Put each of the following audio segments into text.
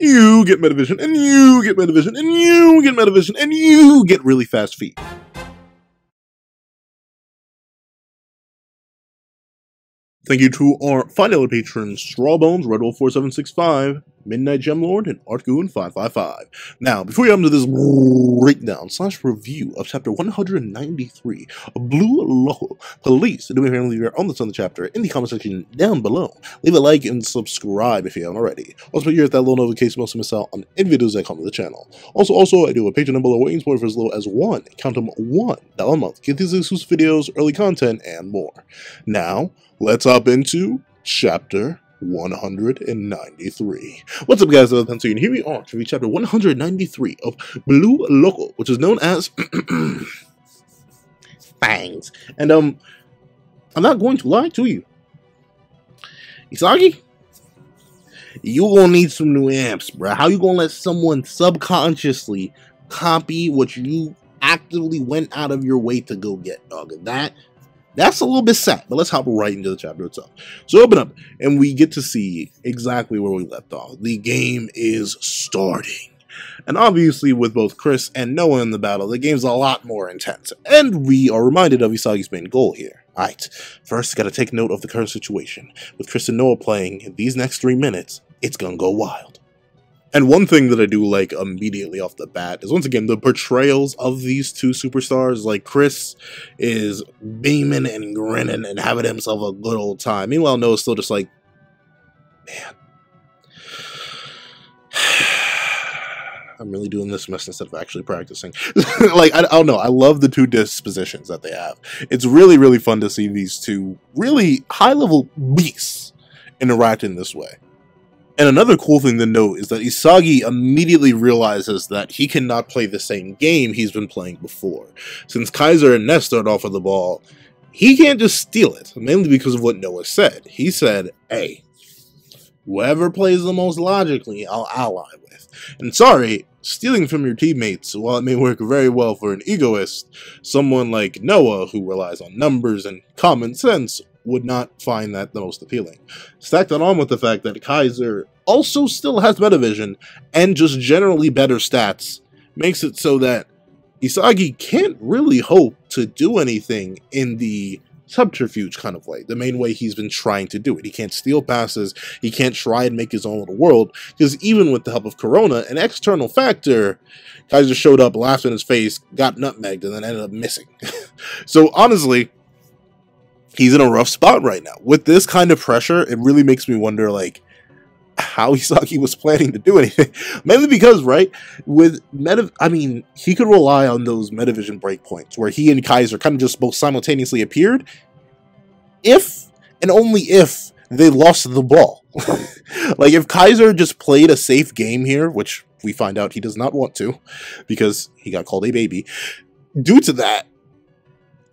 you get Metavision, and you get Metavision, and you get Metavision, and you get really fast feet. Thank you to our final patrons, Strawbones, Redwolf4765, Midnight Gemlord, and ArtGoon555. Now, before we get into this breakdown / review of chapter 193 of Blue Loco, please do me a favor and leave your own thoughts on the chapter in the comment section down below. Leave a like and subscribe if you haven't already. Also, make sure to hit that little notification bell so you miss out on any videos that come to the channel. Also, I do a Patreon down below waiting for as little as count them $1 a month. Get these exclusive videos, early content, and more. Now, let's hop into chapter 193. What's up, guys? And here we are to read chapter 193 of Blue Loco, which is known as Fangs. And I'm not going to lie to you, Isagi, you gonna need some new amps, bro. How you gonna let someone subconsciously copy what you actively went out of your way to go get, dog? That's a little bit sad, but let's hop right into the chapter itself. So open up, and we get to see exactly where we left off. The game is starting. And obviously, with both Chris and Noah in the battle, the game's a lot more intense. And we are reminded of Isagi's main goal here. Alright, first, gotta take note of the current situation. With Chris and Noah playing these next 3 minutes, it's gonna go wild. And one thing that I do like immediately off the bat is, once again, the portrayals of these two superstars. Like, Chris is beaming and grinning and having himself a good old time. Meanwhile, Noah's still just like, man, I'm really doing this mess instead of actually practicing. Like, I don't know. I love the two dispositions that they have. It's really, really fun to see these two really high-level beasts interact in this way. And another cool thing to note is that Isagi immediately realizes that he cannot play the same game he's been playing before. Since Kaiser and Ness start off with the ball, he can't just steal it, mainly because of what Noah said. He said, hey, whoever plays the most logically, I'll ally with. And sorry, stealing from your teammates, while it may work very well for an egoist, someone like Noah, who relies on numbers and common sense, would not find that the most appealing. Stack that on with the fact that Kaiser also still has Metavision and just generally better stats, makes it so that Isagi can't really hope to do anything in the subterfuge kind of way, the main way he's been trying to do it. He can't steal passes, he can't try and make his own little world, because even with the help of Corona, an external factor, Kaiser showed up, laughed in his face, got nutmegged, and then ended up missing. So honestly, he's in a rough spot right now. With this kind of pressure, it really makes me wonder, like, how Isagi was planning to do anything. Mainly because, right, with he could rely on those Metavision breakpoints where he and Kaiser kind of just both simultaneously appeared if and only if they lost the ball. Like, if Kaiser just played a safe game here, which we find out he does not want to because he got called a baby, due to that,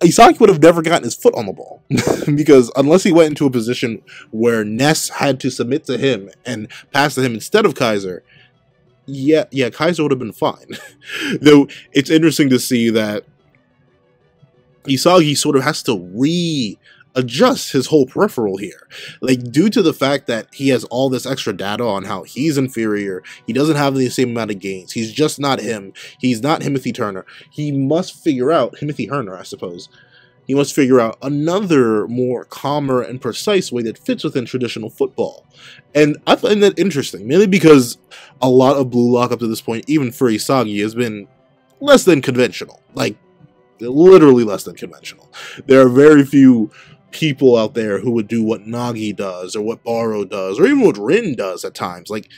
Isagi would have never gotten his foot on the ball. Because unless he went into a position where Ness had to submit to him and pass to him instead of Kaiser, yeah, Kaiser would have been fine. Though it's interesting to see that Isagi sort of has to readjust his whole peripheral here. Like, due to the fact that he has all this extra data on how he's inferior, he doesn't have the same amount of gains, he's just not him, he's not Timothy Turner, he must figure out, Timothy Turner, I suppose, he must figure out another more calmer and precise way that fits within traditional football. And I find that interesting, mainly because a lot of Blue Lock up to this point, even for Isagi, has been less than conventional. Like, literally less than conventional. There are very few people out there who would do what Nagi does, or what Baro does, or even what Rin does at times. Like,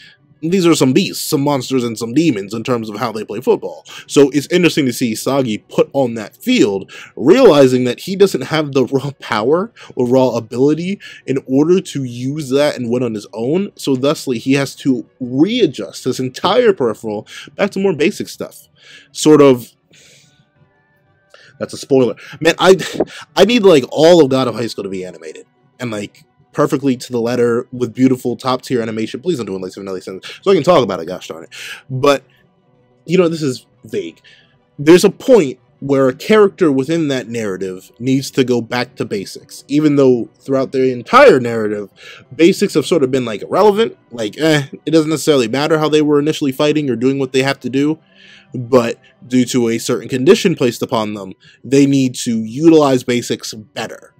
these are some beasts, some monsters, and some demons in terms of how they play football. So it's interesting to see Isagi put on that field, realizing that he doesn't have the raw power or raw ability in order to use that and win on his own. So thusly, he has to readjust his entire peripheral back to more basic stuff. Sort of. That's a spoiler. Man, I need, like, all of God of High School to be animated. And, like, perfectly to the letter with beautiful top-tier animation. Please don't do it like Vanilla Sense, so I can talk about it, gosh darn it. But, you know, this is vague. There's a point where a character within that narrative needs to go back to basics, even though throughout the entire narrative, basics have sort of been like irrelevant, like it doesn't necessarily matter how they were initially fighting or doing what they have to do, but due to a certain condition placed upon them, they need to utilize basics better.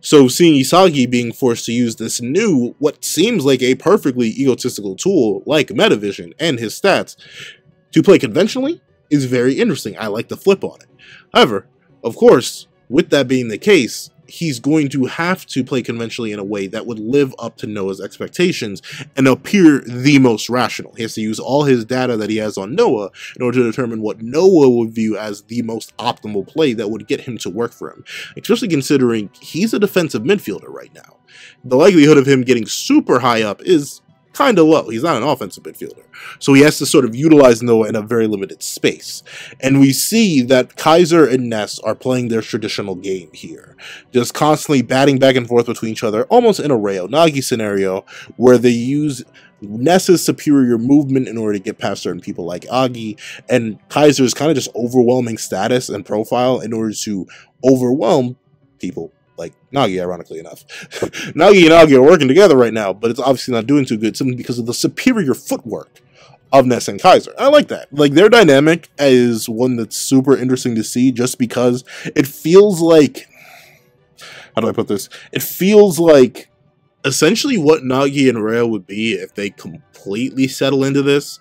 So seeing Isagi being forced to use this new, what seems like a perfectly egotistical tool like Metavision and his stats to play conventionally is very interesting. I like the flip on it. However, of course, with that being the case, he's going to have to play conventionally in a way that would live up to Noah's expectations and appear the most rational. He has to use all his data that he has on Noah in order to determine what Noah would view as the most optimal play that would get him to work for him, especially considering he's a defensive midfielder right now. The likelihood of him getting super high up is kind of low. He's not an offensive midfielder. So he has to sort of utilize Noah in a very limited space. And we see that Kaiser and Ness are playing their traditional game here, just constantly batting back and forth between each other, almost in a Reo Nagi scenario, where they use Ness's superior movement in order to get past certain people like Agi, and Kaiser's kind of just overwhelming status and profile in order to overwhelm people like Nagi, ironically enough. Nagi and Agi are working together right now, but it's obviously not doing too good, simply because of the superior footwork of Ness and Kaiser. I like that. Like, their dynamic is one that's super interesting to see, just because it feels like, how do I put this? It feels like essentially what Nagi and Reo would be if they completely settle into this.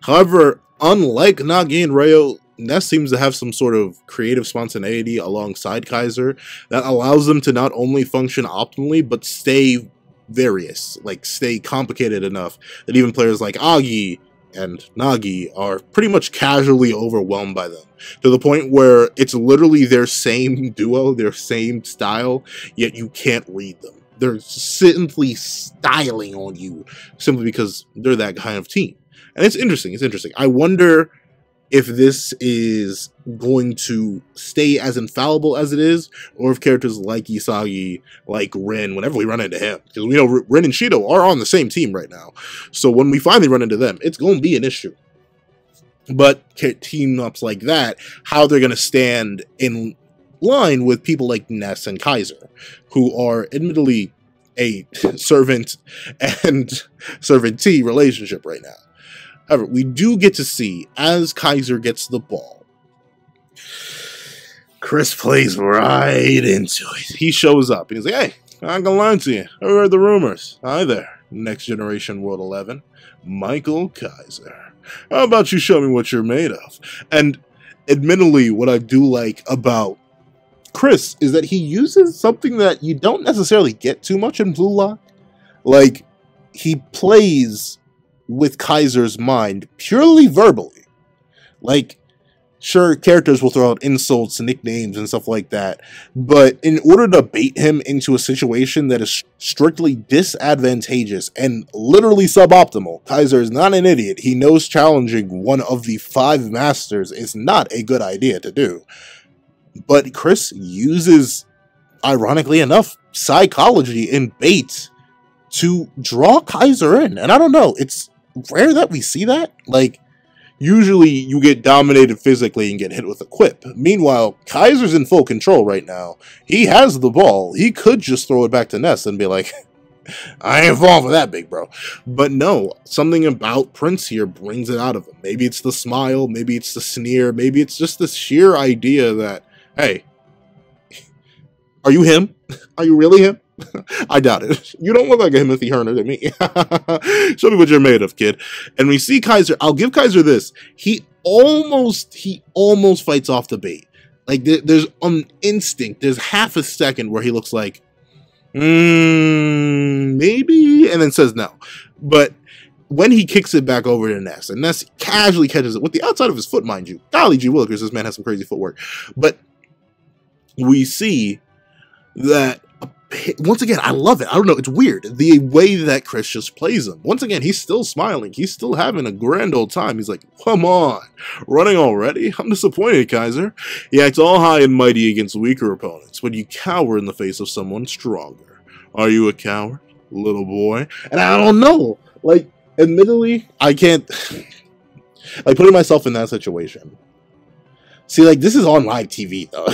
However, unlike Nagi and Reo, Ness seems to have some sort of creative spontaneity alongside Kaiser that allows them to not only function optimally, but stay various, like stay complicated enough that even players like Agi and Nagi are pretty much casually overwhelmed by them, to the point where it's literally their same duo, their same style, yet you can't read them. They're simply styling on you simply because they're that kind of team. And it's interesting. It's interesting. I wonder if this is going to stay as infallible as it is, or if characters like Isagi, like Rin, whenever we run into him, because we know Rin and Shido are on the same team right now, so when we finally run into them, it's going to be an issue. But team-ups like that, how they're going to stand in line with people like Ness and Kaiser, who are admittedly a servant and servantee relationship right now. However, we do get to see, as Kaiser gets the ball, Chris plays right into it. He shows up, and he's like, hey, I'm gonna lie to you. I heard the rumors. Hi there, Next Generation World 11, Michael Kaiser. How about you show me what you're made of? And admittedly, what I do like about Chris is that he uses something that you don't necessarily get too much in Blue Lock. Like, he plays with Kaiser's mind purely verbally. Like, sure, characters will throw out insults and nicknames and stuff like that, but in order to bait him into a situation that is strictly disadvantageous and literally suboptimal, Kaiser is not an idiot. He knows challenging one of the 5 masters is not a good idea to do. But Chris uses, ironically enough, psychology and bait to draw Kaiser in. And I don't know, it's rare that we see that. Like, usually you get dominated physically and get hit with a quip. Meanwhile, Kaiser's in full control right now. He has the ball. He could just throw it back to Ness and be like, I ain't falling for that, big bro. But no, something about Prince here brings it out of him. Maybe it's the smile, maybe it's the sneer, maybe it's just the sheer idea that, hey, are you him? Are you really him? I doubt it. You don't look like a Timothy Herner to me. Show me what you're made of, kid. And we see Kaiser. I'll give Kaiser this. He almost fights off the bait. Like, there's an instinct. There's half a second where he looks like, maybe, and then says no. But when he kicks it back over to Ness, and Ness casually catches it with the outside of his foot, mind you. Golly gee willikers, this man has some crazy footwork. But we see that, once again, I love it. I don't know, it's weird. The way that Chris just plays him. Once again, he's still smiling. He's still having a grand old time. He's like, come on, running already? I'm disappointed, Kaiser. He acts all high and mighty against weaker opponents, but you cower in the face of someone stronger. Are you a coward, little boy? And I don't know. Like, admittedly, I can't, like, putting myself in that situation, See, like, this is on live TV, though.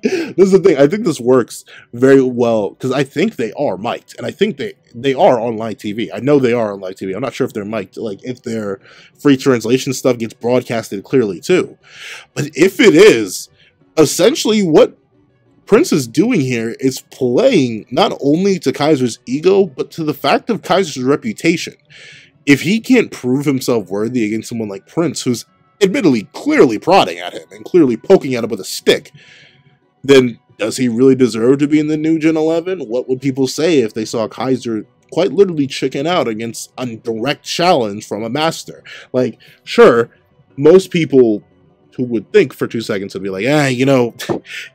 This is the thing. I think this works very well because I think they are mic'd, and I think they are on live TV. I know they are on live TV. I'm not sure if they're mic'd, like if their free translation stuff gets broadcasted clearly too. But if it is, essentially what Prince is doing here is playing not only to Kaiser's ego, but to the fact of Kaiser's reputation. If he can't prove himself worthy against someone like Prince, who's admittedly clearly prodding at him and clearly poking at him with a stick, then does he really deserve to be in the new Gen 11? What would people say if they saw Kaiser quite literally chicken out against a direct challenge from a master? Like, sure, most people who would think for 2 seconds would be like, you know,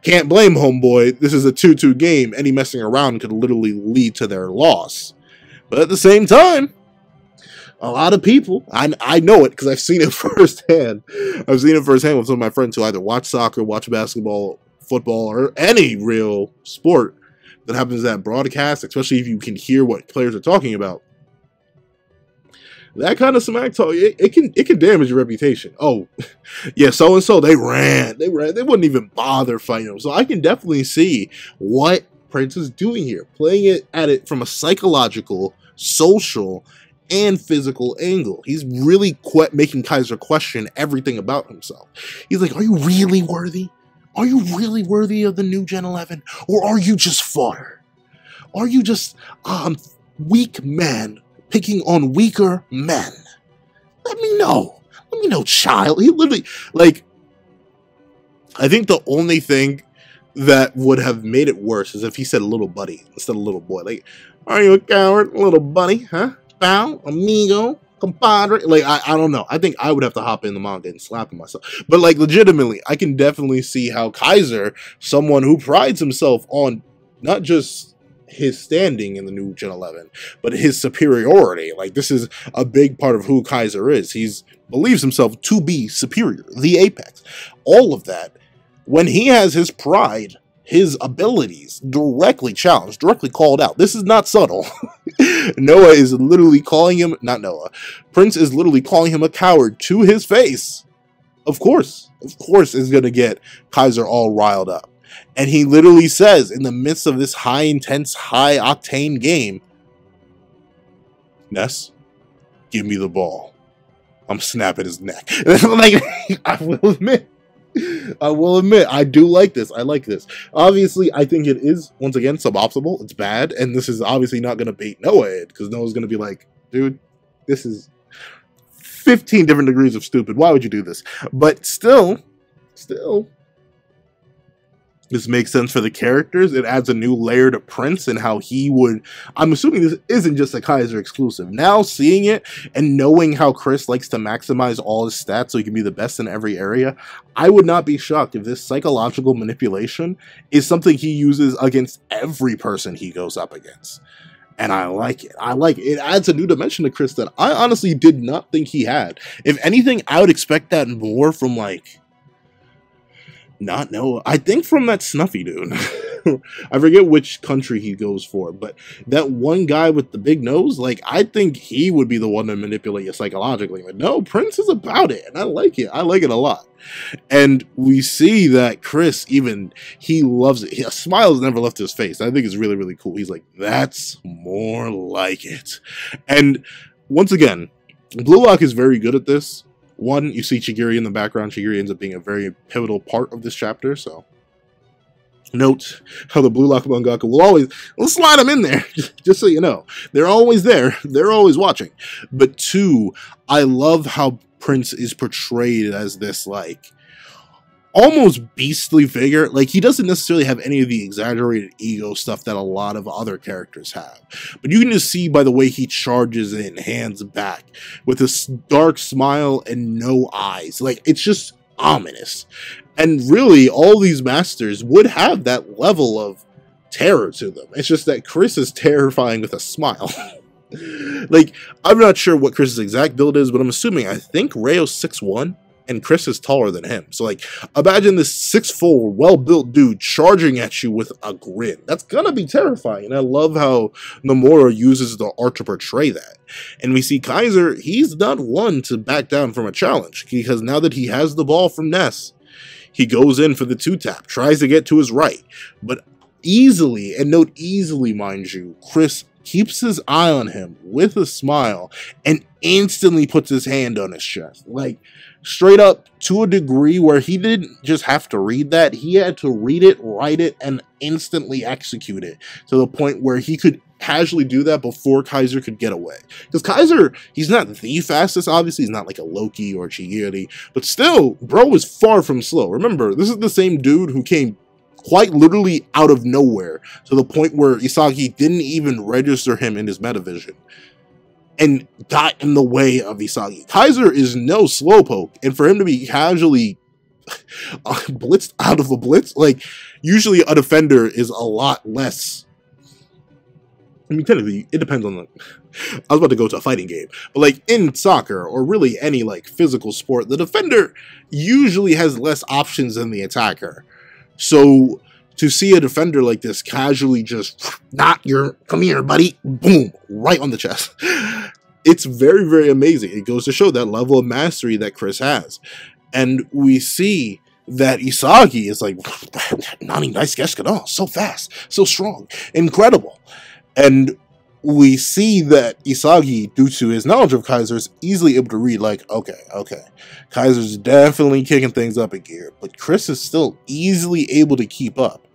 can't blame homeboy. This is a 2-2 game. Any messing around could literally lead to their loss. But at the same time, a lot of people, I know it because I've seen it firsthand. I've seen it firsthand with some of my friends who either watch soccer, watch basketball, football, or any real sport that happens at broadcast, especially if you can hear what players are talking about. That kind of smack talk, it can damage your reputation. Oh, yeah, so and so they ran. They wouldn't even bother fighting them. So I can definitely see what Prince is doing here, playing it at it from a psychological, social, and physical angle. He's really making Kaiser question everything about himself. He's like, are you really worthy? Are you really worthy of the new Gen 11? Or are you just fodder? Are you just weak men picking on weaker men? Let me know. Let me know, child. He literally, like, I think the only thing that would have made it worse is if he said little buddy instead of little boy. Like, are you a coward, little buddy? Huh? Pal? Amigo? Compadre? Like, I don't know. I think I would have to hop in the manga and slap him myself. But, like, legitimately, I can definitely see how Kaiser, someone who prides himself on not just his standing in the new Gen 11, but his superiority. Like, this is a big part of who Kaiser is. He's believes himself to be superior, the apex. All of that. When he has his pride, his abilities directly challenged, directly called out. This is not subtle. Noah is literally calling him, not Noah, Prince is literally calling him a coward to his face. Of course is going to get Kaiser all riled up. And he literally says, in the midst of this high intense, high octane game, Ness, give me the ball. I'm snapping his neck. Like, I will admit, I do like this. I like this. Obviously, I think it is, once again, suboptimal. It's bad. And this is obviously not going to bait Noah in, because Noah's going to be like, dude, this is 15 different degrees of stupid. Why would you do this? But still, this makes sense for the characters. It adds a new layer to Prince and how he would... I'm assuming this isn't just a Kaiser exclusive. Now, seeing it and knowing how Chris likes to maximize all his stats so he can be the best in every area, I would not be shocked if this psychological manipulation is something he uses against every person he goes up against. And I like it. I like it. It adds a new dimension to Chris that I honestly did not think he had. If anything, I would expect that more from, like... Not Noah. I think from that Snuffy dude. I forget which country he goes for, but that one guy with the big nose, like, I think he would be the one to manipulate you psychologically. But no, Prince is about it, and I like it. I like it a lot. And we see that Chris, even, he loves it. A smile has never left his face. I think it's really, really cool. He's like, that's more like it. And once again, Blue Lock is very good at this. One, you see Chigiri in the background. Chigiri ends up being a very pivotal part of this chapter, so note how the Blue Lock mangaka will always, let's slide them in there, just so you know. They're always there. They're always watching. But two, I love how Prince is portrayed as this, like, almost beastly figure. Like, he doesn't necessarily have any of the exaggerated ego stuff that a lot of other characters have. But you can just see by the way he charges in, hands back, with a dark smile and no eyes. Like, it's just ominous. And really, all these masters would have that level of terror to them. It's just that Chris is terrifying with a smile. Like, I'm not sure what Chris's exact build is, but I'm assuming, I think Rayo's 6'1", and Chris is taller than him. So, like, imagine this 6'4", well-built dude charging at you with a grin. That's gonna be terrifying. And I love how Nomura uses the art to portray that. And we see Kaiser, he's not one to back down from a challenge, because now that he has the ball from Ness, he goes in for the 2-tap, tries to get to his right, but easily, and note easily, mind you, Chris keeps his eye on him with a smile and instantly puts his hand on his chest. Like, straight up, to a degree where he didn't just have to read that, he had to read it, write it, and instantly execute it, to the point where he could casually do that before Kaiser could get away. Because Kaiser, he's not the fastest, obviously, he's not like a Loki or Chigiri, but still, bro is far from slow. Remember, this is the same dude who came quite literally out of nowhere, to the point where Isagi didn't even register him in his metavision, and got in the way of Isagi. Kaiser is no slowpoke, and for him to be casually blitzed out of a blitz, like, usually a defender is a lot less. I mean, technically, it depends on the... I was about to go to a fighting game, but like in soccer, or really any like physical sport, the defender usually has less options than the attacker. So to see a defender like this casually just, come here, buddy, boom, right on the chest. It's very, very amazing. It goes to show that level of mastery that Chris has. And we see that Isagi is like, Nani, nice guess at all, so fast, so strong, incredible. And we see that Isagi, due to his knowledge of Kaiser, is easily able to read, like, okay, Kaiser's definitely kicking things up a gear, but Chris is still easily able to keep up.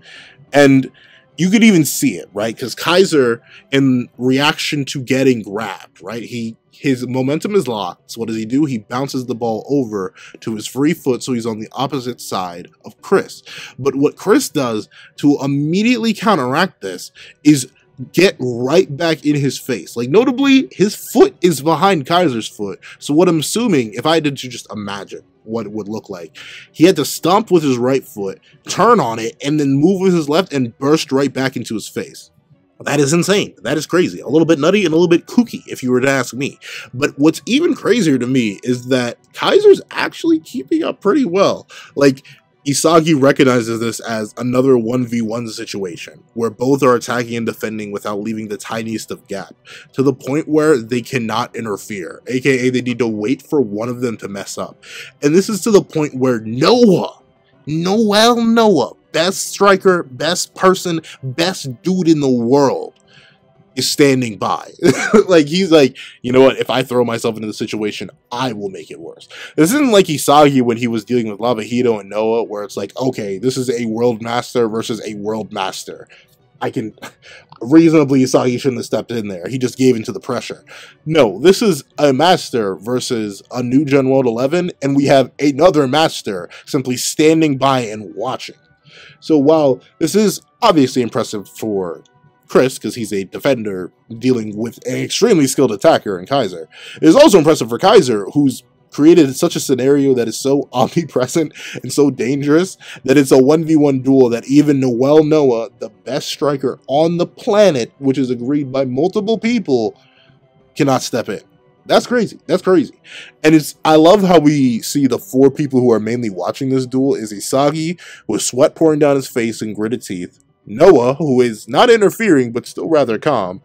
And you could even see it, right? Because Kaiser, in reaction to getting grabbed, right, his momentum is locked, so what does he do? He bounces the ball over to his free foot, so he's on the opposite side of Chris. But what Chris does to immediately counteract this is get right back in his face. Like, notably, his foot is behind Kaiser's foot. So what I'm assuming, if I did to just imagine what it would look like, he had to stomp with his right foot, turn on it, and then move with his left and burst right back into his face. That is insane. That is crazy. A little bit nutty and a little bit kooky, if you were to ask me. But what's even crazier to me is that Kaiser's actually keeping up pretty well. Like, Isagi recognizes this as another 1v1 situation, where both are attacking and defending without leaving the tiniest of gap, to the point where they cannot interfere, aka they need to wait for one of them to mess up. And this is to the point where Noah, best striker, best person, best dude in the world, is standing by. Like, he's like, you know what, if I throw myself into the situation, I will make it worse. This isn't like Isagi when he was dealing with Lava Hito and Noah, where it's like, okay, this is a world master versus a world master. I can reasonably, Isagi shouldn't have stepped in there. He just gave into the pressure. No, this is a master versus a new Gen World 11, and we have another master simply standing by and watching. So while this is obviously impressive for Chris, because he's a defender dealing with an extremely skilled attacker in Kaiser, it is also impressive for Kaiser, who's created such a scenario that is so omnipresent and so dangerous that it's a 1v1 duel that even Noah, the best striker on the planet, which is agreed by multiple people, cannot step in. That's crazy. That's crazy. And I love how we see the 4 people who are mainly watching this duel is Isagi, with sweat pouring down his face and gritted teeth, Noah, who is not interfering but still rather calm,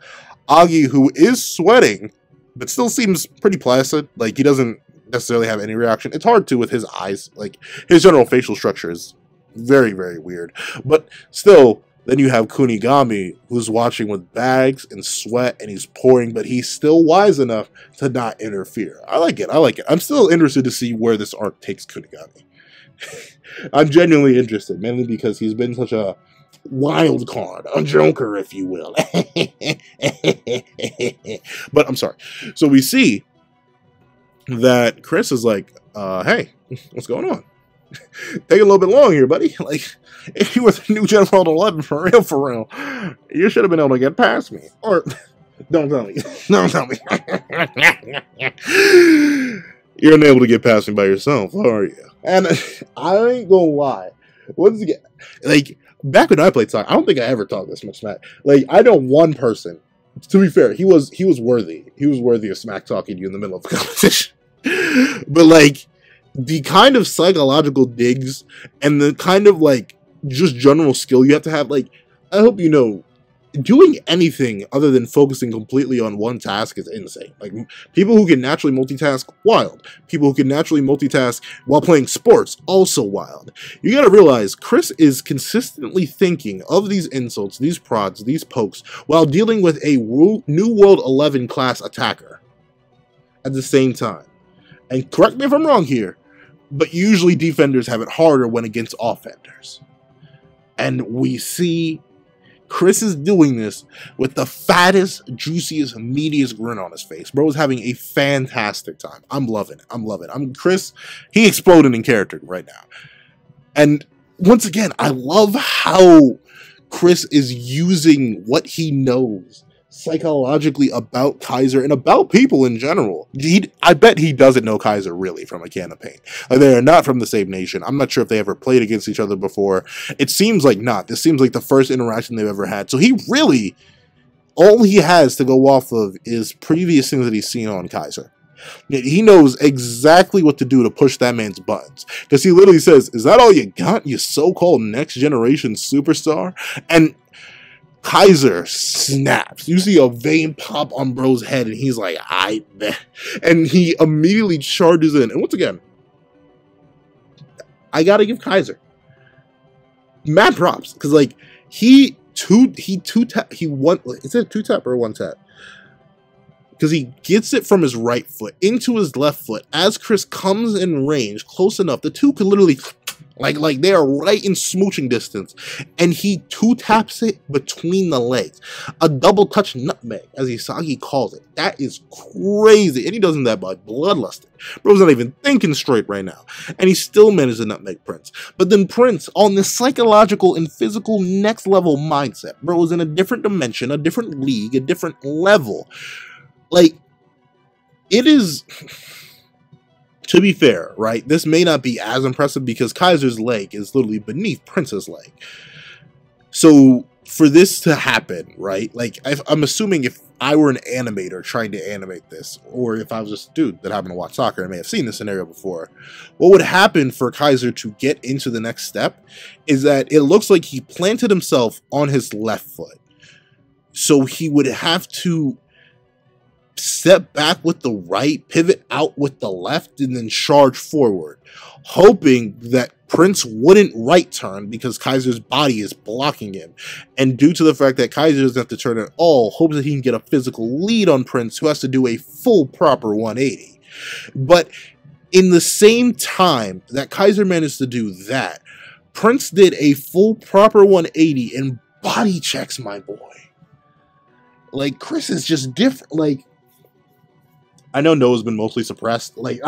Agi, who is sweating but still seems pretty placid, like he doesn't necessarily have any reaction. It's hard to with his eyes, like his general facial structure is very, very weird. But still, then you have Kunigami, who's watching with bags and sweat, and he's pouring, but he's still wise enough to not interfere. I like it. I like it. I'm still interested to see where this arc takes Kunigami. I'm genuinely interested, mainly because he's been such a wild card, a joker, if you will. But I'm sorry. So we see that Chris is like, hey, what's going on? Take a little bit long here, buddy. Like, if you were the new Gen World 11 for real, you should have been able to get past me. Or, don't tell me. Don't tell me. You're unable to get past me by yourself, are you? And I ain't gonna lie. Once again, like, back when I played soccer, I don't think I ever talked this much smack. Like, I know one person, to be fair, he was worthy. He was worthy of smack talking to you in the middle of the competition. But, like, the kind of psychological digs and the kind of, like, just general skill you have to have, like, I hope you know, doing anything other than focusing completely on one task is insane. Like, people who can naturally multitask, wild. People who can naturally multitask while playing sports, also wild. You gotta realize, Chris is consistently thinking of these insults, these prods, these pokes, while dealing with a New World 11 class attacker at the same time. And correct me if I'm wrong here, but usually defenders have it harder when against offenders. And we see Chris is doing this with the fattest, juiciest, meatiest grin on his face. Bro is having a fantastic time. I'm loving it. I'm loving it. Chris, he exploded in character right now. And once again, I love how Chris is using what he knows psychologically about Kaiser and about people in general. I bet he doesn't know Kaiser really from a can of paint. Like, they are not from the same nation. I'm not sure if they ever played against each other before. It seems like not. This seems like the first interaction they've ever had. So he really, all he has to go off of is previous things that he's seen on Kaiser. He knows exactly what to do to push that man's buttons. Because he literally says, "Is that all you got, you so-called next generation superstar?" And Kaiser snaps. You see a vein pop on bro's head, and he's like, "I bet." And he immediately charges in. And once again, I gotta give Kaiser mad props, because like he won. Is it a two tap or a one tap? Because he gets it from his right foot into his left foot as Chris comes in range close enough. The two could literally, like they are right in smooching distance, and he two taps it between the legs. A double touch nutmeg, as Isagi calls it. That is crazy, and he does that by bloodlusting. Bro's not even thinking straight right now, and he still manages to nutmeg Prince. But then Prince, on this psychological and physical next level mindset, bro is in a different dimension, a different league, a different level. Like, it is, to be fair, right? This may not be as impressive because Kaiser's leg is literally beneath Prince's leg. So for this to happen, right? Like, I'm assuming if I were an animator trying to animate this, or if I was just a dude that happened to watch soccer and may have seen this scenario before, what would happen for Kaiser to get into the next step is that it looks like he planted himself on his left foot. So he would have to step back with the right, pivot out with the left, and then charge forward, hoping that Prince wouldn't right turn because Kaiser's body is blocking him. And due to the fact that Kaiser doesn't have to turn at all, hopes that he can get a physical lead on Prince, who has to do a full proper 180. But in the same time that Kaiser managed to do that, Prince did a full proper 180 and body checks my boy. Like, Chris is just different. Like, I know Noah's been mostly suppressed. Like,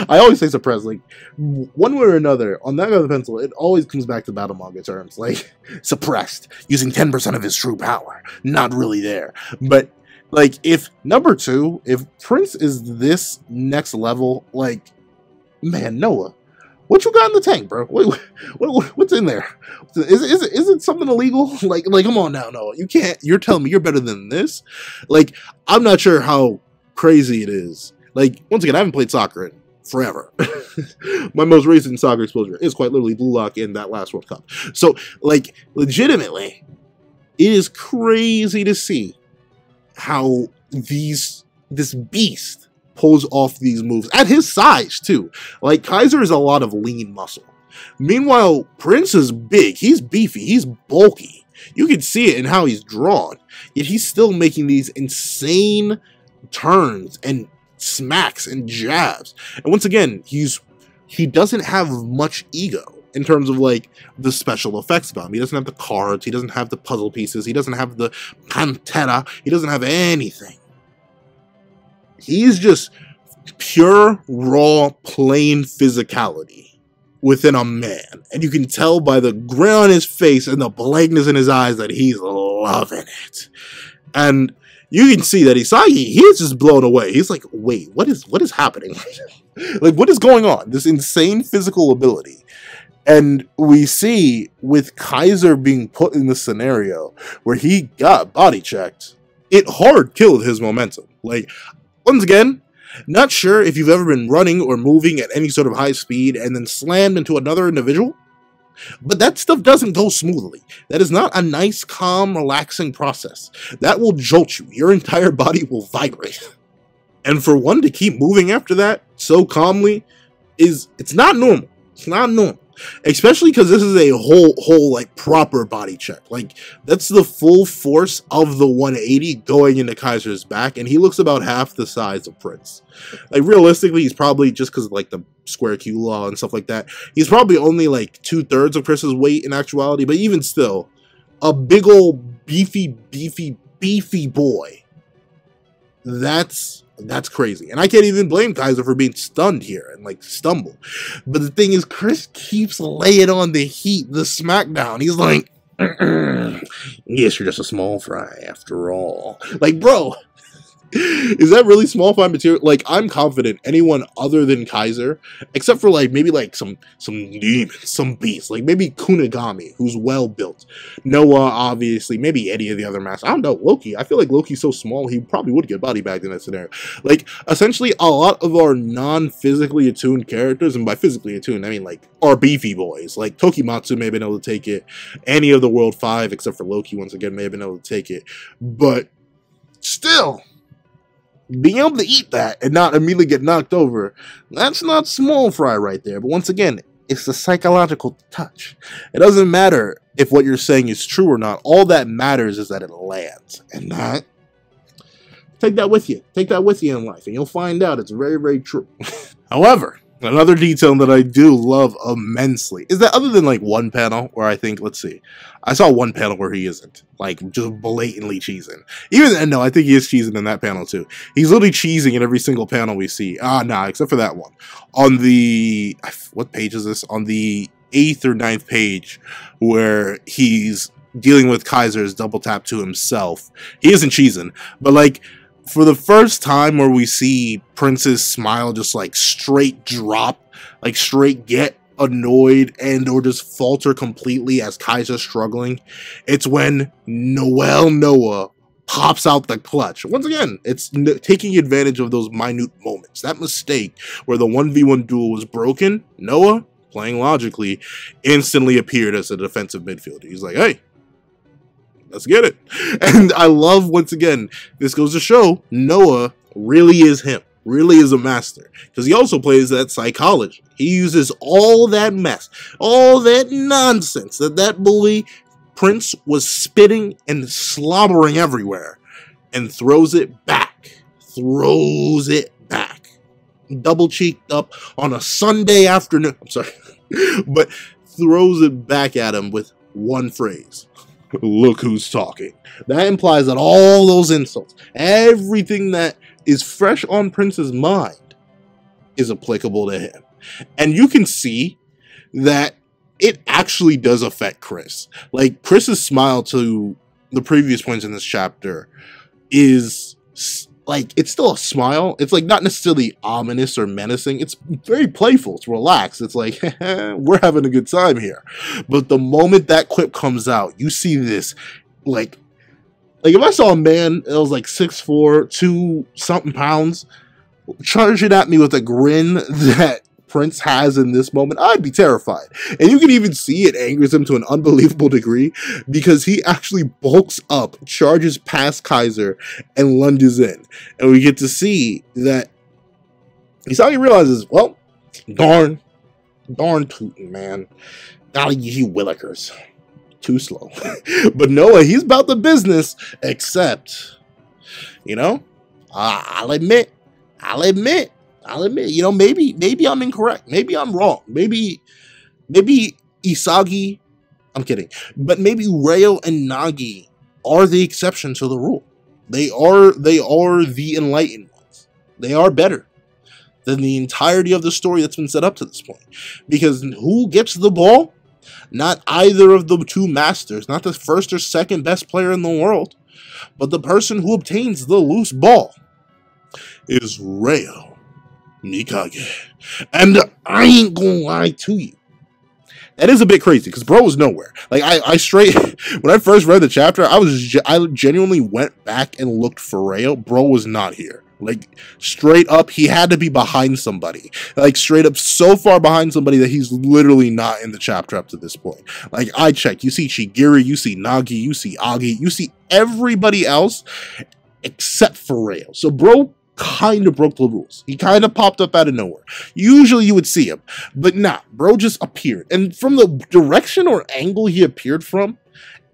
I always say suppressed. Like, one way or another, on that end of the pencil, it always comes back to battle manga terms. Like, suppressed, using 10% of his true power. Not really there. But, like, if number two, if Prince is this next level, like, man, Noah, what you got in the tank, bro? What's in there? Is it something illegal? Like, come on now, Noah. You can't. You're telling me you're better than this? Like, I'm not sure how crazy it is. Like, once again, I haven't played soccer in forever. My most recent soccer exposure is quite literally Blue Lock in that last World Cup. So, like, legitimately, it is crazy to see how this beast pulls off these moves at his size too. Like, Kaiser is a lot of lean muscle. Meanwhile, Prince is big. He's beefy. He's bulky. You can see it in how he's drawn. Yet he's still making these insane turns and smacks and jabs. And once again, he doesn't have much ego in terms of like the special effects about him. He doesn't have the cards, he doesn't have the puzzle pieces, he doesn't have the pantera, he doesn't have anything. He's just pure, raw, plain physicality within a man. And you can tell by the grin on his face and the blankness in his eyes that he's loving it. And you can see that Isagi, he's just blown away. He's like, wait, what is happening? Like, what is going on? This insane physical ability. And we see with Kaiser being put in this scenario where he got body checked, it hard killed his momentum. Like, once again, not sure if you've ever been running or moving at any sort of high speed and then slammed into another individual. But that stuff doesn't go smoothly. That is not a nice, calm, relaxing process. That will jolt you. Your entire body will vibrate. And for one to keep moving after that so calmly it's not normal. It's not normal. Especially because this is a whole like proper body check. Like that's the full force of the 180 going into Kaiser's back, and he looks about half the size of Prince. Like realistically, he's probably, just because of like the square Q law and stuff like that, he's probably only like 2/3 of Chris's weight in actuality. But even still, a big old beefy boy. That's crazy. And I can't even blame Kaiser for being stunned here and like stumble. But the thing is, Chris keeps laying on the heat, the smackdown. He's like, yes, you're just a small fry after all. Like, bro, is that really small fry material? Like, I'm confident anyone other than Kaiser, except for like maybe like some demons, some beasts, like maybe Kunigami, who's well built, Noah, obviously, maybe any of the other masters. I don't know, Loki. I feel like Loki's so small he probably would get body bagged in that scenario. Like, essentially, a lot of our non-physically attuned characters, and by physically attuned, I mean like our beefy boys, like Tokimatsu may have been able to take it. Any of the World 5, except for Loki, once again, may have been able to take it. But still, being able to eat that and not immediately get knocked over, that's not small fry right there. But once again, it's the psychological touch. It doesn't matter if what you're saying is true or not. All that matters is that it lands. And that, take that with you. Take that with you in life, and you'll find out it's very, very true. However, another detail that I do love immensely is that other than like one panel where I think, let's see, I saw one panel where he isn't, like, just blatantly cheesing. Even, no, I think he is cheesing in that panel too. He's literally cheesing in every single panel we see. Nah, except for that one. On the, what page is this? On the 8th or 9th page where he's dealing with Kaiser's double tap to himself. He isn't cheesing, but like, for the first time where we see Prince's smile just like straight drop, like straight get annoyed and or just falter completely as Kaiser's struggling, it's when Noah pops out the clutch. Once again, it's taking advantage of those minute moments. That mistake where the 1v1 duel was broken, Noah, playing logically, instantly appeared as a defensive midfielder. He's like, hey, let's get it. And I love, once again, this goes to show Noah really is him, really is a master, because he also plays that psychology. He uses all that mess, all that nonsense that boy Prince was spitting and slobbering everywhere, and throws it back, double cheeked up on a Sunday afternoon, I'm sorry, but throws it back at him with one phrase: look who's talking. That implies that all those insults, everything that is fresh on Prince's mind, is applicable to him. And you can see that it actually does affect Chris. Like, Chris's smile to the previous points in this chapter is like, it's still a smile. It's like not necessarily ominous or menacing. It's very playful. It's relaxed. It's like, we're having a good time here. But the moment that quip comes out, you see this, like if I saw a man that was like 6'4", 2-something pounds, charging at me with a grin that Prince has in this moment, I'd be terrified. And you can even see it angers him to an unbelievable degree, because he actually bulks up, charges past Kaiser, and lunges in. And we get to see that he suddenly realizes, well, darn tootin', man. Gotta use you willikers. Too slow. But Noah, he's about the business, except, you know, I'll admit, you know, maybe I'm incorrect. Maybe I'm wrong. Maybe Isagi, I'm kidding, but maybe Reo and Nagi are the exception to the rule. They are the enlightened ones. They are better than the entirety of the story that's been set up to this point. Because who gets the ball? Not either of the two masters, not the first or second best player in the world, but the person who obtains the loose ball is Reo Mikage. And I ain't gonna lie to you, that is a bit crazy, because bro was nowhere. Like, I straight, when I first read the chapter, I genuinely went back and looked for Reo. Bro was not here. Like, straight up, he had to be behind somebody. Like, straight up so far behind somebody that he's literally not in the chapter up to this point. Like, I checked. You see Chigiri, you see Nagi, you see Agi, you see everybody else except for Rayo. So, bro kind of broke the rules. He kind of popped up out of nowhere. Usually you would see him, but nah, bro just appeared. And from the direction or angle he appeared from,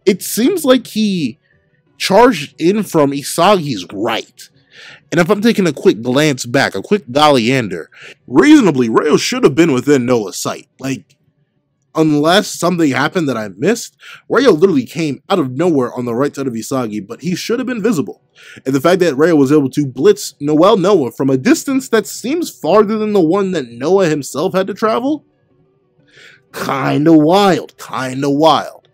it seems like he charged in from Isagi's right. And if I'm taking a quick glance back, a quick Galliander, reasonably, Rayo should have been within Noah's sight. Like, unless something happened that I missed, Rayo literally came out of nowhere on the right side of Isagi, but he should have been visible. And the fact that Rayo was able to blitz Noah from a distance that seems farther than the one that Noah himself had to travel, kinda wild, kinda wild.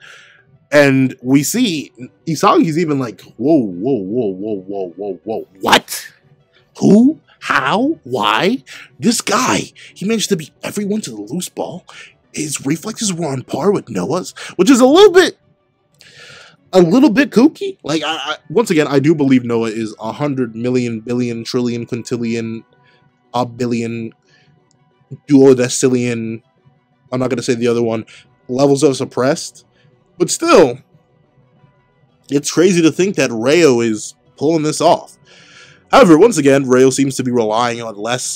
And we see Isagi's even like, whoa, what? Who? How? Why? This guy, he managed to beat everyone to the loose ball. His reflexes were on par with Noah's, which is a little bit kooky. Like, once again, I do believe Noah is 100 million, billion, trillion, quintillion, a billion, duodecillion, I'm not going to say the other one, levels of suppressed. But still, it's crazy to think that Rayo is pulling this off. However, once again, Rayo seems to be relying on less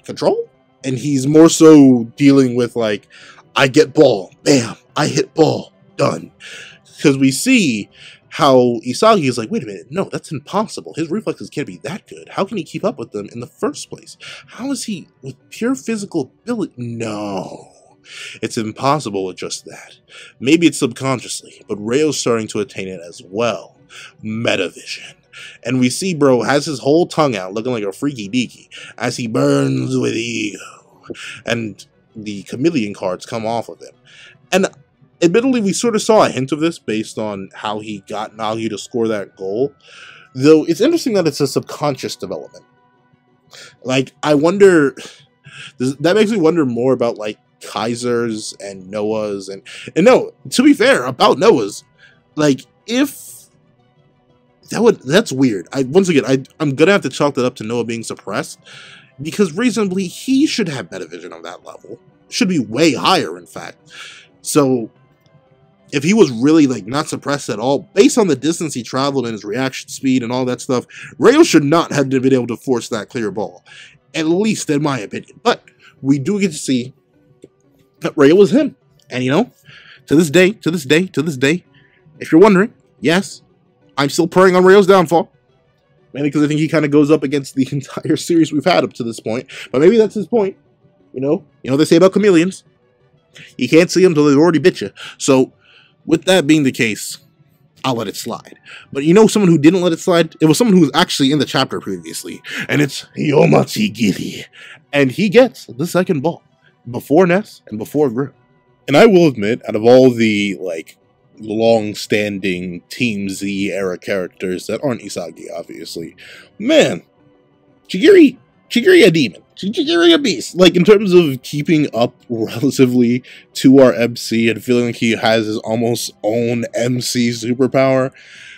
control. And he's more so dealing with, like, I get ball, bam, I hit ball, done. Because we see how Isagi is like, wait a minute, no, that's impossible. His reflexes can't be that good. How can he keep up with them in the first place? How is he, with pure physical ability? No. It's impossible with just that. Maybe it's subconsciously, but Rayo's starting to attain it as well. Metavision. And we see bro has his whole tongue out looking like a freaky deaky as he burns with ego. And the chameleon cards come off of him. And admittedly, we sort of saw a hint of this based on how he got Nagi to score that goal. Though it's interesting that it's a subconscious development. Like, I wonder... that makes me wonder more about, like, Kaiser's and Noah's and no, to be fair about Noah's, like, if that's weird. I'm gonna have to chalk that up to Noah being suppressed, because reasonably he should have metavision on that level, should be way higher in fact. So if he was really like not suppressed at all, based on the distance he traveled and his reaction speed and all that stuff, Rayo should not have been able to force that clear ball, at least in my opinion. But we do get to see that Rayo was him. And you know, to this day, if you're wondering, yes, I'm still praying on Rayo's downfall. Mainly because I think he kind of goes up against the entire series we've had up to this point. But maybe that's his point. You know what they say about chameleons. You can't see them until they've already bit you. So, with that being the case, I'll let it slide. But you know someone who didn't let it slide? It was someone who was actually in the chapter previously. And it's Yomachi Giri. And he gets the second ball. Before Ness and before Grim. And I will admit, out of all the, like, long-standing Team Z era characters that aren't Isagi, obviously, man, Chigiri a demon. Chigiri a beast. Like, in terms of keeping up relatively to our MC and feeling like he has his almost own MC superpower,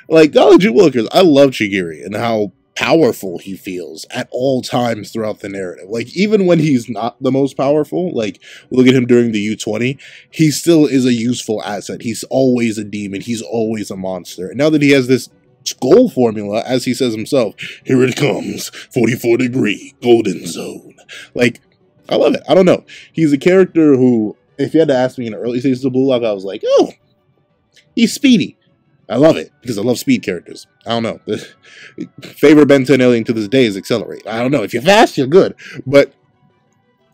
like, Golly Gee Willikers, I love Chigiri and how powerful he feels at all times throughout the narrative. Like, even when he's not the most powerful, like, look at him during the U20, he still is a useful asset. He's always a demon. He's always a monster. And now that he has this goal formula, as he says himself, here it comes, 44-degree golden zone. Like, I love it. I don't know. He's a character who, if you had to ask me in the early stages of Blue Lock, I was like, oh, he's speedy. I love it, because I love speed characters. I don't know. The favorite Ben 10 alien to this day is Accelerate. I don't know. If you're fast, you're good. But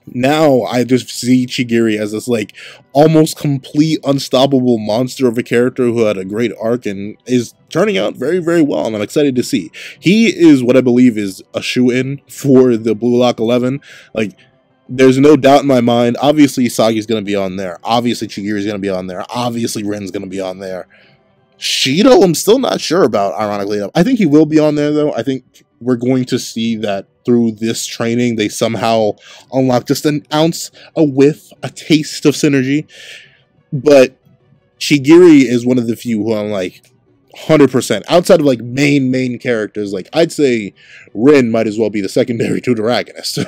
now I just see Chigiri as this, like, almost complete unstoppable monster of a character who had a great arc and is turning out very, very well, and I'm excited to see. He is what I believe is a shoe-in for the Blue Lock 11. Like, there's no doubt in my mind. Obviously, Isagi's going to be on there. Obviously, Chigiri's going to be on there. Obviously, Ren's going to be on there. Shido, I'm still not sure about, ironically enough. I think he will be on there, though. I think we're going to see that through this training, they somehow unlock just an ounce, a whiff, a taste of synergy. But Chigiri is one of the few who I'm like, 100%. Outside of like main characters, like I'd say Rin might as well be the secondary protagonist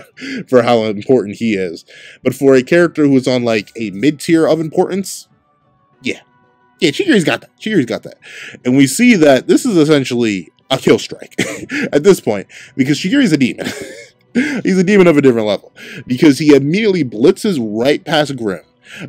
for how important he is. But for a character who is on like a mid-tier of importance, yeah. Yeah, Chigiri's got that. Chigiri's got that. And we see that this is essentially a kill strike at this point, because Chigiri's a demon. He's a demon of a different level, because he immediately blitzes right past Grim,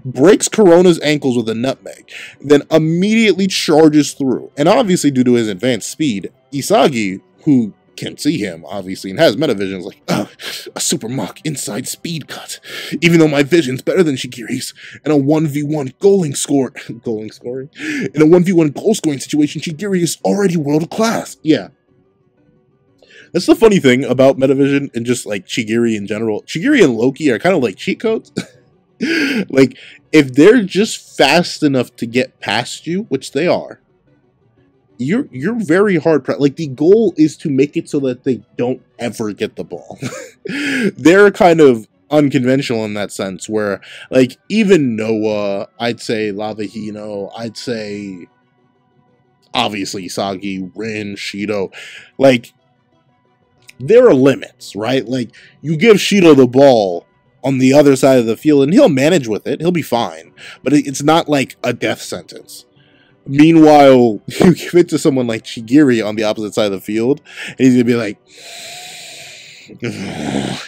breaks Corona's ankles with a nutmeg, then immediately charges through. And obviously, due to his advanced speed, Isagi, who can see him, obviously, and has metavision, is like, oh, a super mock inside speed cut. Even though my vision's better than Shigiri's, in a 1v1 goal scoring, in a 1v1 goal scoring situation, Shigiri is already world class. Yeah. That's the funny thing about metavision and just like Chigiri in general. Chigiri and Loki are kind of like cheat codes. Like, if they're just fast enough to get past you, which they are, you're very hard. Like, the goal is to make it so that they don't ever get the ball. They're kind of unconventional in that sense, where, like, even Noah, I'd say Lava Hino, I'd say, obviously, Isagi, Rin, Shido, like, there are limits, right? Like, you give Shido the ball on the other side of the field, and he'll manage with it. He'll be fine. But it's not like a death sentence. Meanwhile, you give it to someone like Chigiri on the opposite side of the field, and he's going to be like,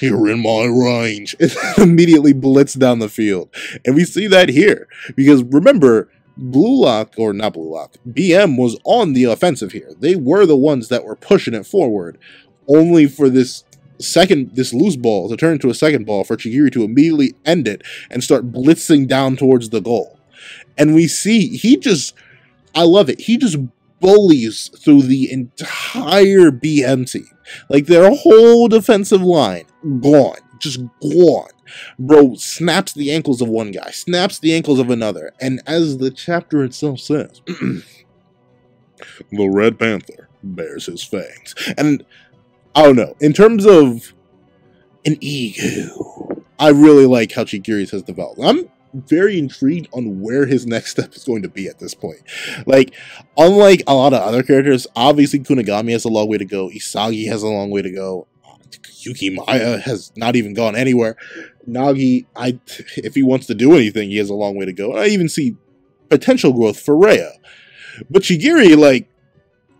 you're in my range. And immediately blitz down the field. And we see that here. Because remember, Blue Lock, or not Blue Lock, BM was on the offensive here. They were the ones that were pushing it forward, only for this loose ball to turn into a second ball for Chigiri to immediately end it and start blitzing down towards the goal. And we see, I love it, he just bullies through the entire BM team. Like, their whole defensive line, gone. Just gone. Bro snaps the ankles of one guy, snaps the ankles of another, and as the chapter itself says, the Red Panther bears his fangs. And I don't know, in terms of an ego, I really like how Chigiri has developed. I'm very intrigued on where his next step is going to be at this point. Like, unlike a lot of other characters, obviously Kunigami has a long way to go, Isagi has a long way to go, Yuki Maya has not even gone anywhere, Nagi, if he wants to do anything, he has a long way to go, and I even see potential growth for Rhea. But Chigiri, like,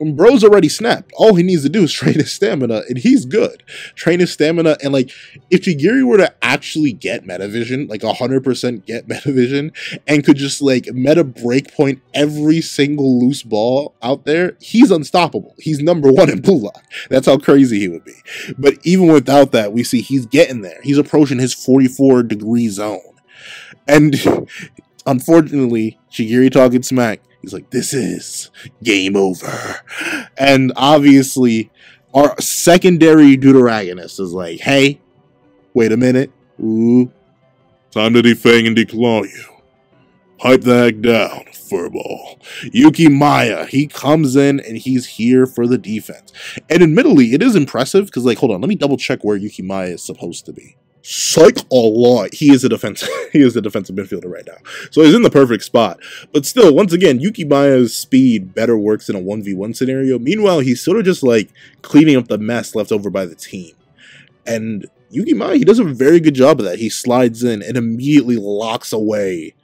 bro's already snapped. All he needs to do is train his stamina, and he's good. Train his stamina, and like, if Chigiri were to actually get metavision, like 100% get metavision, and could just like meta breakpoint every single loose ball out there, he's unstoppable. He's #1 in Blue Lock. That's how crazy he would be. But even without that, we see he's getting there. He's approaching his 44-degree zone. And unfortunately, Chigiri talking smack. He's like, this is game over. And obviously, our secondary deuteragonist is like, hey, wait a minute. Ooh, time to defang and declaw you. Pipe the heck down, furball. Yuki Maya, he comes in and he's here for the defense. And admittedly, it is impressive because, like, hold on, let me double check where Yuki Maya is supposed to be. Psych a lot. He is a defensive midfielder right now. So he's in the perfect spot. But still, once again, Yuki Maya's speed better works in a 1v1 scenario. Meanwhile, he's sort of just like cleaning up the mess left over by the team. And Yuki Maya, he does a very good job of that. He slides in and immediately locks away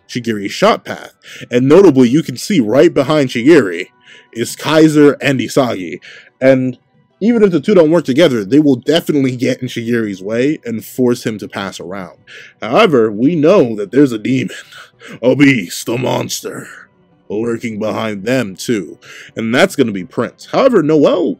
Chigiri's shot path. And notably, you can see right behind Chigiri is Kaiser and Isagi. And even if the two don't work together, they will definitely get in Chigiri's way and force him to pass around. However, we know that there's a demon, a beast, a monster, lurking behind them too. And that's going to be Prince. However, Noel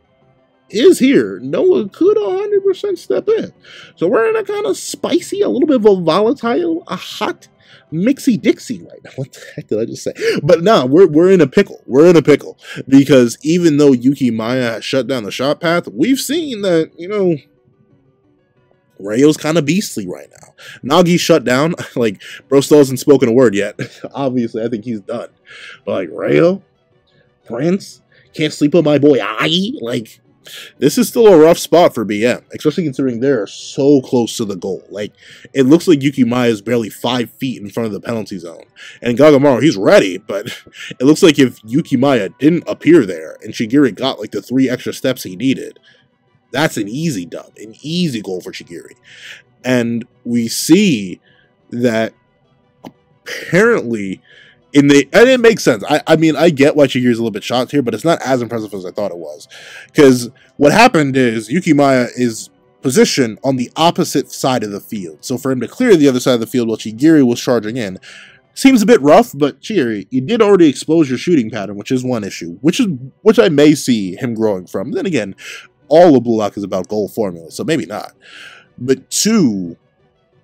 is here. Noah could 100% step in. So we're in a kind of spicy, a little bit of a volatile, a hot mixy-dixie right now. What the heck did I just say? But no, we're in a pickle. We're in a pickle. Because even though Yuki Maya has shut down the shot path, we've seen that, you know, Rayo's kind of beastly right now. Nagi shut down. Like, bro still hasn't spoken a word yet. Obviously, I think he's done. But like, Rayo, Prince, can't sleep with my boy Ai. Like, This is still a rough spot for BM, especially considering they're so close to the goal. Like, it looks like Yuki Maya is barely 5 feet in front of the penalty zone. And Gagamaru, he's ready, but it looks like if Yuki Maya didn't appear there and Shigiri got like the 3 extra steps he needed, that's an easy dub, an easy goal for Shigiri. And we see that apparently and it makes sense. I mean, I get why Shigiri's a little bit shocked here, but it's not as impressive as I thought it was. Because what happened is Yuki Maya is positioned on the opposite side of the field. So for him to clear the other side of the field while Shigiri was charging in seems a bit rough, but Shigiri, you did already expose your shooting pattern, which is one issue, which I may see him growing from. Then again, all of Blue Lock is about goal formula, so maybe not. But 2,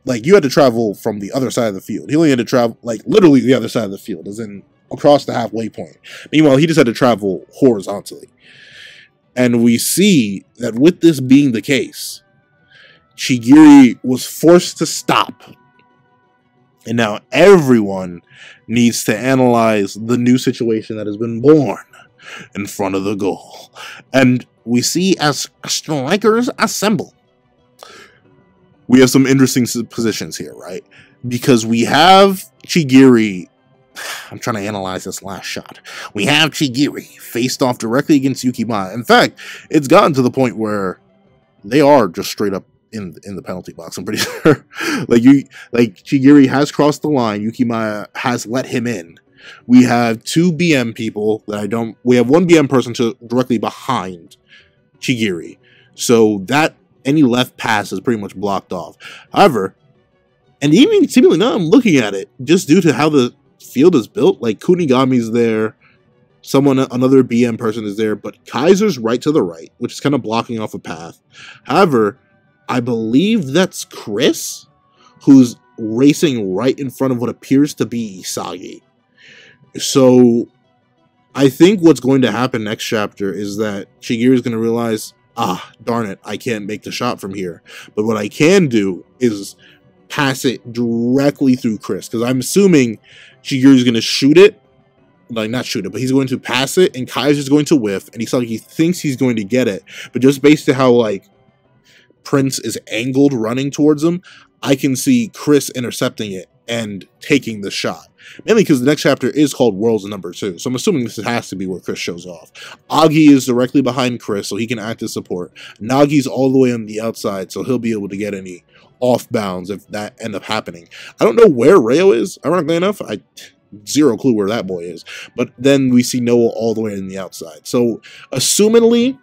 like, you had to travel from the other side of the field. He only had to travel, like, literally the other side of the field, as in across the halfway point. Meanwhile, he just had to travel horizontally. And we see that with this being the case, Shigiri was forced to stop. And now everyone needs to analyze the new situation that has been born in front of the goal. And we see as strikers assemble. We have some interesting positions here, right? Because we have Shigiri. I'm trying to analyze this last shot. We have Shigiri faced off directly against Yuki Maya. In fact, it's gotten to the point where they are just straight up in the penalty box. I'm pretty sure. like Shigiri has crossed the line. Yuki Maya has let him in. We have 2 BM people that we have 1 BM person directly behind Shigiri. So that any left pass is pretty much blocked off. However, and even seemingly now I'm looking at it, just due to how the field is built, like Kunigami's there, another BM person is there, but Kaiser's right to the right, which is kind of blocking off a path. However, I believe that's Chris, who's racing right in front of what appears to be Isagi. So I think what's going to happen next chapter is that Shigiri is going to realize, darn it, I can't make the shot from here. But what I can do is pass it directly through Chris, because I'm assuming Shigiri's going to shoot it. Like, not shoot it, but he's going to pass it, and Kaiser's going to whiff, and he thinks he's going to get it. But just based on how, like, Prince is angled running towards him, I can see Chris intercepting it and taking the shot. Mainly because the next chapter is called Worlds number 2. So I'm assuming this has to be where Chris shows off. Agi is directly behind Chris, so he can act as support. Nagi's all the way on the outside, so he'll be able to get any off bounds if that end up happening. I don't know where Rayo is, ironically enough. I zero clue where that boy is. But then we see Noah all the way on the outside. So assumedly,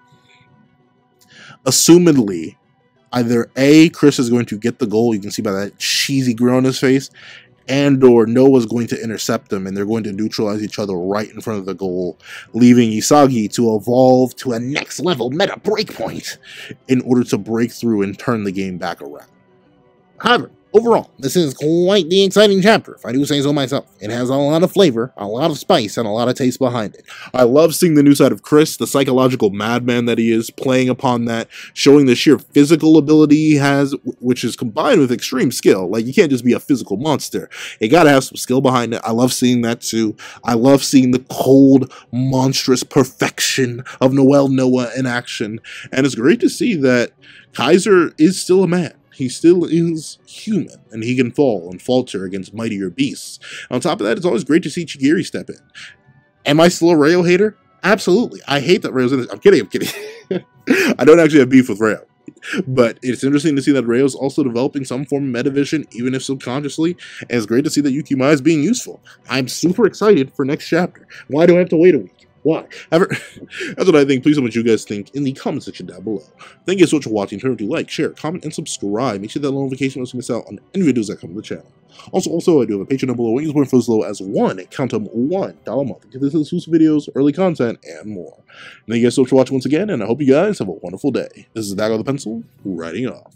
either A, Chris is going to get the goal, you can see by that cheesy grin on his face, and or Noah's going to intercept them, and they're going to neutralize each other right in front of the goal, leaving Isagi to evolve to a next level meta breakpoint in order to break through and turn the game back around. However, overall, this is quite the exciting chapter, if I do say so myself. It has a lot of flavor, a lot of spice, and a lot of taste behind it. I love seeing the new side of Chris, the psychological madman that he is, playing upon that, showing the sheer physical ability he has, which is combined with extreme skill. Like, you can't just be a physical monster. You gotta have some skill behind it. I love seeing that too. I love seeing the cold, monstrous perfection of Noel Noah in action. And it's great to see that Kaiser is still a man. He still is human, and he can fall and falter against mightier beasts. On top of that, it's always great to see Shigiri step in. Am I still a Rayo hater? Absolutely. I hate that Rayo's in this. I'm kidding. I don't actually have beef with Rayo. But it's interesting to see that Rayo's also developing some form of metavision, even if subconsciously, and it's great to see that Yuki Maya is being useful. I'm super excited for next chapter. Why do I have to wait a week? Why? However, that's what I think. Please tell me what you guys think in the comment section down below. Thank you so much for watching. Remember to like, share, comment, and subscribe. Make sure that notification was to miss out on any videos that come to the channel. Also, I do have a Patreon down below. You can support for as low as $1 a month. Get this exclusive videos, early content, and more. Thank you guys so much for watching once again, and I hope you guys have a wonderful day. This is Dago the Pencil, writing off.